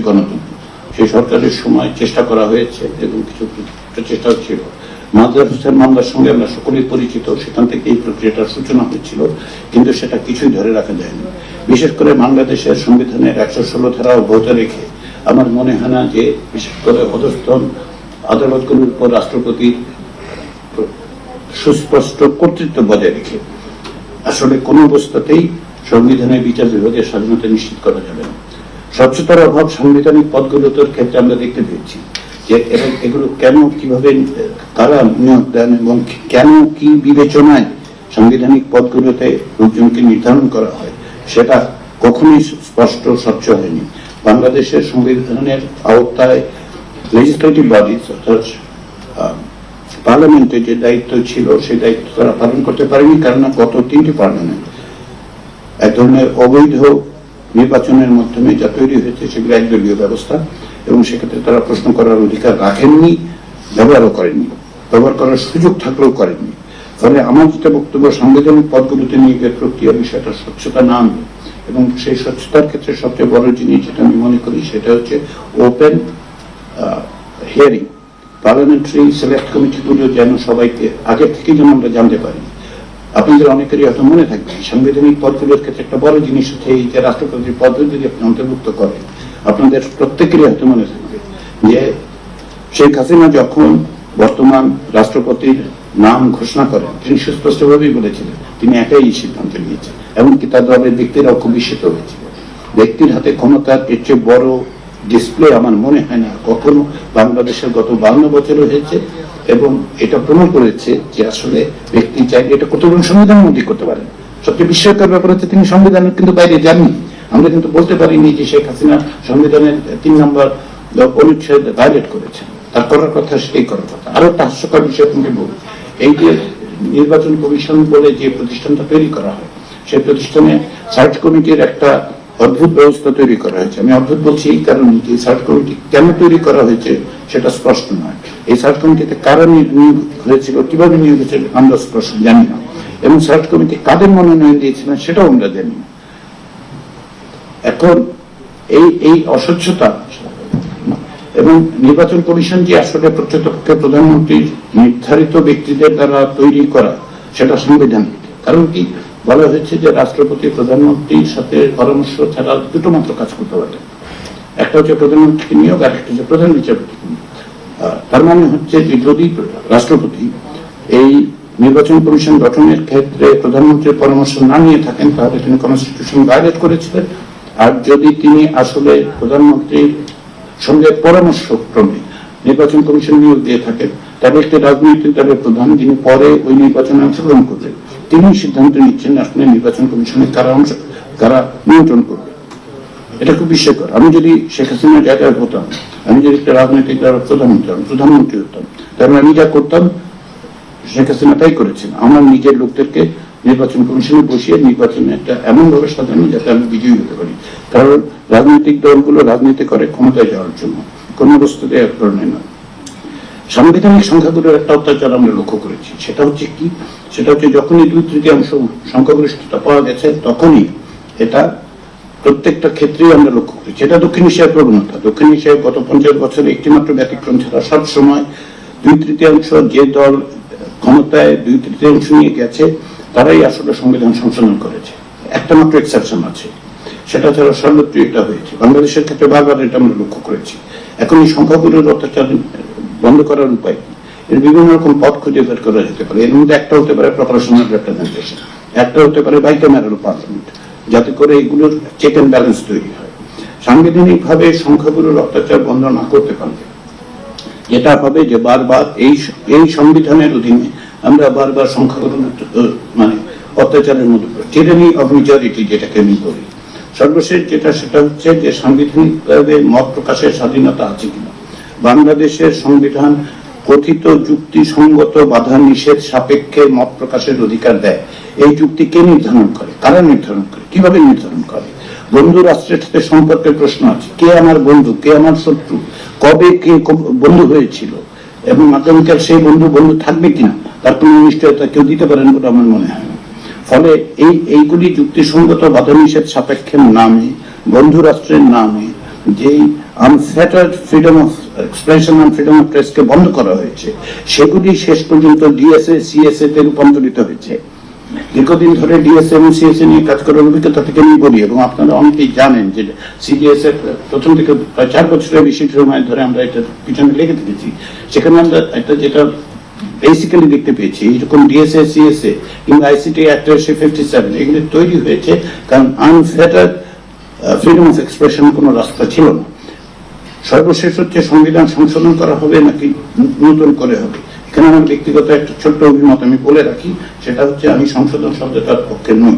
গণতন্ত্র। সেই সরকারের সময় চেষ্টা করা হয়েছে এবং কিছু চেষ্টা ছিল। মাজার হোসেন মামলার সঙ্গে আমরা সকলেই পরিচিত, সেখান থেকে এই প্রক্রিয়াটার সূচনা হয়েছিল, কিন্তু সেটা কিছুই ধরে রাখা যায়নি। বিশেষ করে বাংলাদেশের সংবিধানের 116 ধারা অব্যাহত রেখে আমার মনে হয় না যে বিশেষ করে অধস্তন আদালতগুলোর উপর রাষ্ট্রপতির সুস্পষ্ট কর্তৃত্ব বজায় রেখে আসলে কোনো অবস্থাতেই সংবিধানের বিচার বিভাগের স্বাধীনতা নিশ্চিত করা যাবে না। স্বচ্ছতার অভাব সাংবিধানিক পদগুলোর ক্ষেত্রে আমরা দেখতে পেয়েছি যে এগুলো কেন, কিভাবে, কারা নিয়োগ দেন এবং কেন, কি বিবেচনায় সাংবিধানিক পদগুলোতে লোকজনকে নির্ধারণ করা হয়, সেটা কখনোই স্পষ্ট স্বচ্ছ হয়নি। বাংলাদেশের সংবিধানের আওতায় লেজিসলেটিভ বডিজ অর্থাৎ পার্লামেন্টের যে দায়িত্ব ছিল সেই দায়িত্ব তারা পালন করতে পারেনি, কারণ গত 3টি পার্লামেন্ট এক ধরনের অবৈধ নির্বাচনের মাধ্যমে যা তৈরি হয়েছে সেগুলো একদলীয় ব্যবস্থা, এবং সেক্ষেত্রে তারা প্রশ্ন করার অধিকার রাখেননি, ব্যবহারও করেননি, ব্যবহার করার সুযোগ থাকলেও করেননি। ফলে আমার যেটা বক্তব্য, সাংবিধানিক পদগুলোতে নিয়োগের প্রক্রিয়া বিষয়টা স্বচ্ছতা না আনবে, এবং সেই স্বচ্ছতার ক্ষেত্রে সবচেয়ে বড় জিনিস যেটা আমি মনে করি সেটা হচ্ছে ওপেন হিয়ারিং। পার্লামেন্টারি সিলেক্ট কমিটিগুলো যেন সবাইকে আগে থেকে যেন আমরা জানতে পারি। আপনাদের অনেকেরই হয়তো মনে থাকবে সাংবিধানিক পদগুলোর ক্ষেত্রে একটা বড় জিনিস হচ্ছে এই যে রাষ্ট্রপতির পদ যদি আপনি অন্তর্ভুক্ত করেন, আপনাদের প্রত্যেকেরই হয়তো মনে থাকবে যে শেখ হাসিনা যখন বর্তমান রাষ্ট্রপতির নাম ঘোষণা করেন তিনি সুস্পষ্টভাবেই বলেছিলেন তিনি একাই এই সিদ্ধান্ত নিয়েছেন, এমনকি তার দলের ব্যক্তিরাও খুব বিস্মিত হয়েছিল। ব্যক্তির হাতে ক্ষমতার এর চেয়ে বড় ডিসপ্লে আমার মনে হয় না কখনো বাংলাদেশের গত 52 বছরে হয়েছে, এবং এটা প্রমাণ করেছে যে আসলে ব্যক্তি চাইলে এটা করতে পারেন, সংবিধানের মধ্যে করতে পারেন। সবচেয়ে বিস্ময়কর ব্যাপার হচ্ছে তিনি সংবিধানের কিন্তু বাইরে যাননি। আমরা কিন্তু বলতে পারিনি যে শেখ হাসিনা সংবিধানের 3 নম্বর অনুচ্ছেদ ভায়োলেট করেছেন, তার করার কথা সেটাই করার কথা। আরো একটা হাস্যকর বিষয় আপনাকে বলি, এই যে নির্বাচন কমিশন বলে যে প্রতিষ্ঠানটা তৈরি করা হয়, সেই প্রতিষ্ঠানে সার্চ কমিটির একটা অদ্ভুত ব্যবস্থা তৈরি করা হয়েছে। আমি অদ্ভুত বলছি এই কারণে যে সার্চ কমিটি কেন তৈরি করা হয়েছে সেটা স্পষ্ট নয়। এই সার্চ কমিটিতে কারা নিয়োগ হয়েছিল, কিভাবে নিয়োগ হয়েছিল আমরা স্পষ্ট জানি না, এবং সার্চ কমিটি কাদের মনোনয়ন দিয়েছিলেন সেটাও আমরা জানি না। এখন এই অস্বচ্ছতা এবং নির্বাচন কমিশন যে আসলে প্রকৃতপক্ষে প্রধানমন্ত্রীর নির্ধারিত ব্যক্তিদের দ্বারা তৈরি করা, সেটা সাংবিধানিক। কারণ কি বলা হয়েছে যে রাষ্ট্রপতি প্রধানমন্ত্রীর সাথে পরামর্শ ছাড়া দুটো মাত্র কাজ করতে পারে, একটা হচ্ছে প্রধানমন্ত্রীকে নিয়োগ, আর একটা হচ্ছে প্রধান বিচারপতি নিয়োগ। তার মানে হচ্ছে যে যদি রাষ্ট্রপতি এই নির্বাচন কমিশন গঠনের ক্ষেত্রে প্রধানমন্ত্রীর পরামর্শ না নিয়ে থাকেন তাহলে তিনি কনস্টিটিউশন ভায়োলেট করেছিলেন, আর যদি তিনি আসলে প্রধানমন্ত্রীর সঙ্গে পরামর্শ ক্রমে নির্বাচন কমিশন নিয়োগ দিয়ে থাকেন তাহলে একটি রাজনৈতিক দলের প্রধান যিনি পরে ওই নির্বাচনে অংশগ্রহণ করবেন তিনি সিদ্ধান্ত নিচ্ছেন আসলে নির্বাচন কমিশনের কারা নিয়ন্ত্রণ করবে। এটা খুব বিস্ময়কর। আমি যদি শেখ হাসিনার জায়গায় হতাম, আমি যদি একটা রাজনৈতিক দলের প্রধানমন্ত্রী হতাম, তাহলে আমি যা করতাম শেখ হাসিনা তাই করেছেন, আমার নিজের লোকদেরকে নির্বাচন কমিশনে বসিয়ে নির্বাচনে একটা এমন ভাবে সাজানো যাতে আমি বিজয়ী হতে পারি। কারণ রাজনৈতিক দলগুলো রাজনীতি করে ক্ষমতায় যাওয়ার জন্য, কোন অবস্থাতে এক ধরনের নয়। সাংবিধানিক সংখ্যাগুলোর একটা অত্যাচার আমরা লক্ষ্য করেছি, সেটা হচ্ছে কি, সেটা হচ্ছে যখনই 2/3 সংখ্যাগরিষ্ঠতা পাওয়া গেছে তখনই এটা প্রত্যেকটা ক্ষেত্রেই আমরা লক্ষ্য করেছি। এটা দক্ষিণ এশিয়ার প্রবণতা। দক্ষিণ এশিয়ায় গত 50 বছরে একটি মাত্র ব্যতিক্রম ছাড়া সবসময় 2/3 যে দল ক্ষমতায় 2/3 নিয়ে গেছে তারাই আসলে সংবিধান সংশোধন করেছে। একটা মাত্র এক্সেপশন আছে, সেটা ছাড়া সর্বত্র এটা হয়েছে। বাংলাদেশের ক্ষেত্রে বারবার এটা আমরা লক্ষ্য করেছি। এখন এই সংখ্যাগুলোর অত্যাচার বন্ধ করার উপায় কি? এর বিভিন্ন রকম পথ খুঁজে বের করা যেতে পারে। এর মধ্যে একটা হতে পারে প্রপোর্শনাল রিপ্রেজেন্টেশন, একটা হতে পারে বাইক্যামেরাল পার্লামেন্ট, যাতে করে এগুলোর চেক এন্ড ব্যালেন্স তৈরি হয়। সাংবিধানিক ভাবে সংখ্যাগুলোর অত্যাচার বন্ধ না করতে পারলে যেটা হবে যে বারবার এই সংবিধানের অধীনে আমরা বারবার সংখ্যাগুলো মানে অত্যাচারের মধ্যে টিরানি অফ মেজরিটি যেটাকে আমি বলি। সর্বশেষ যেটা সেটা হচ্ছে যে সাংবিধানিকভাবে মত প্রকাশের স্বাধীনতা আছে কিনা। বাংলাদেশের সংবিধান কথিত যুক্তিসঙ্গত বাধা নিষেধ সাপেক্ষে মত প্রকাশের অধিকার দেয়। এই যুক্তি কে নির্ধারণ করে, কারা নির্ধারণ করে, কিভাবে নির্ধারণ করে? বন্ধু রাষ্ট্রের সাথে সম্পর্কের প্রশ্ন আছে, কে আমার বন্ধু, কে আমার শত্রু, কবে কে বন্ধু হয়েছিল, এবং আগামীকাল সেই বন্ধু থাকবে কিনা তার কোন নিশ্চয়তা কেউ দিতে পারেন বলে আমার মনে হয় না। ফলে এইগুলি যুক্তিসঙ্গত বাধা নিষেধ সাপেক্ষের নামে, বন্ধু রাষ্ট্রের নামে যেই unfettered freedom of expression and freedom of প্রেসকে বন্ধ করা হয়েছে, সেগুলি শেষ পর্যন্ত ডিএসএ সিএসএ তে রূপান্তরিত হয়েছে। দীর্ঘদিন ধরে ডিএসএ এবং সিএসএ নিয়ে কাজ করার অভিজ্ঞতা থেকে আমি বলি, এবং আপনারা অনেকেই জানেন যে সিডিএসএ প্রথম থেকে প্রায় 4 বছরের বেশি সময় ধরে আমরা এটা পিছনে লেগে থেকেছি। সেখানে আমরা এটা যেটা বেসিক্যালি দেখতে পেয়েছি, এরকম ডিএসএ সিএসএ কিংবা আইসিটি অ্যাক্ট 57 এগুলি তৈরি হয়েছে কারণ আনফেটার্ড ফ্রিডম অফ এক্সপ্রেশন কোনো রাস্তা ছিল না। সর্বশেষ হচ্ছে সংবিধান সংশোধন করা হবে নাকি নতুন করে হবে। এখানে আমার ব্যক্তিগত একটা ছোট্ট অভিমত আমি বলে রাখি, সেটা হচ্ছে আমি সংশোধন শব্দটার পক্ষে নই।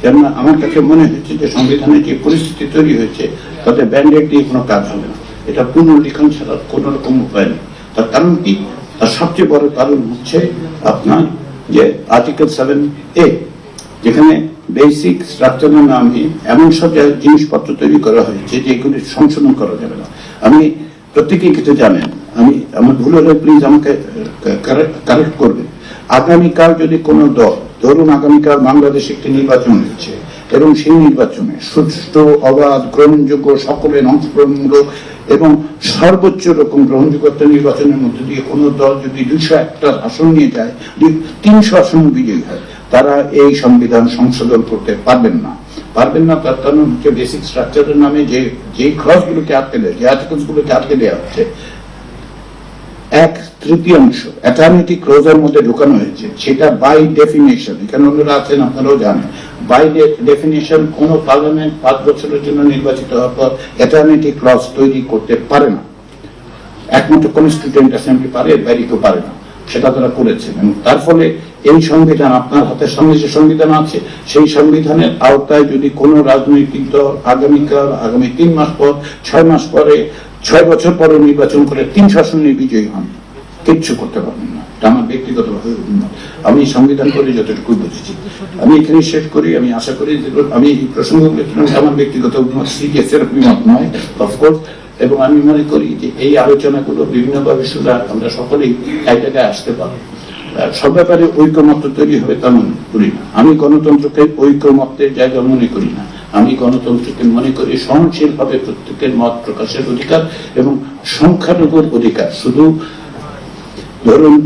কেননা আমার কাছে মনে হচ্ছে যে সংবিধানে যে পরিস্থিতি তৈরি হয়েছে তাতে ব্যান্ডেড দিয়ে কোনো কাজ হবে না, এটা পুনর্লিখন ছাড়া কোন রকম উপায় নেই। তার কারণ কি? তার সবচেয়ে বড় কারণ হচ্ছে আপনার যে আর্টিকেল 7A, যেখানে বেসিক স্ট্রাকচারের নামে এমন সব জিনিসপত্র তৈরি করা হয়েছে যেগুলি সংশোধন করা যাবে না। আমি প্রত্যেকেই কিছু জানেন, আমি আমার ভুল হলে প্লিজ আমাকে কারেক্ট করবেন। আগামীকাল যদি কোনো দল, ধরুন আগামীকাল বাংলাদেশে একটি নির্বাচন হচ্ছে এবং সেই নির্বাচনে সুষ্ঠু, অবাধ, গ্রহণযোগ্য, সকলের অংশগ্রহণমূলক এবং সর্বোচ্চ রকম গ্রহণযোগ্য একটা নির্বাচনের মধ্যে দিয়ে কোনো দল যদি 201টা আসন নিয়ে যায়, 300 আসন বিজয়ী হয়, তারা এই সংবিধান সংশোধন করতে পারবেন না। তার কারণ হচ্ছে বেসিক স্ট্রাকচারের নামে যে ক্লজগুলোকে আটকে দেয়, যে আর্টিকেলসগুলোকে আটকে দেওয়া হচ্ছে, 1/3 অ্যাটার্নিটি ক্লোজের মধ্যে ঢুকানো হয়েছে। সেটা বাই ডেফিনেশন, এখানে অন্যরা আছেন আপনারাও জানেন, বাই ডেফিনেশন কোন পার্লামেন্ট 5 বছরের জন্য নির্বাচিত হওয়ার পর অ্যাটার্নিটি ক্লজ তৈরি করতে পারে না। একমাত্র কনস্টিটিউয়েন্ট অ্যাসেম্বলি পারে, এর বাইরে কেউ পারে না। সেটা তারা করেছেন এবং তার ফলে এই সংবিধান, আপনার হাতের সামনে যে সংবিধান আছে, সেই সংবিধানের আওতায় যদি কোনো রাজনৈতিক দল আগামীকাল, আগামী 3 মাস পর, 6 মাস পরে, 6 বছর পরে নির্বাচন করে 300 আসনে বিজয়ী হন, কিচ্ছু করতে পারবেন না। এটা আমার ব্যক্তিগতভাবে আমি সংবিধান করে যতটুকু বুঝেছি। আমি এখানে শেষ করি। আমি আশা করি যে আমি এই প্রসঙ্গগুলো আমার ব্যক্তিগত অভিমত, সিরিয়াসের অভিমত নয় অফকোর্স, এবং আমি মনে করি যে এই আলোচনাগুলো বিভিন্নভাবে শুনে আমরা সকলেই এক জায়গায় আসতে পারবো। সব ব্যাপারে ঐকমত্য তৈরি হবে তা মনে করি না। আমি গণতন্ত্রকে ঐকমত্যের জায়গা মনে করি না। আমি গণতন্ত্রকে মনে করি সহনশীলভাবে প্রত্যেকের মত প্রকাশের অধিকার এবং সংখ্যালঘুর অধিকার। শুধু ধরুন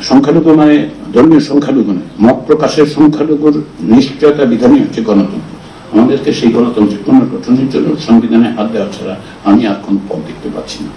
সংখ্যালঘু মানে ধর্মীয় সংখ্যালঘু নয়, মত প্রকাশের সংখ্যালঘুর নিশ্চয়তা বিধানই হচ্ছে গণতন্ত্র। আমাদেরকে সেই গণতন্ত্রের পুনর্গঠনের জন্য সংবিধানে হাত দেওয়া ছাড়া আমি আর কোন পথ দেখতে পাচ্ছি না।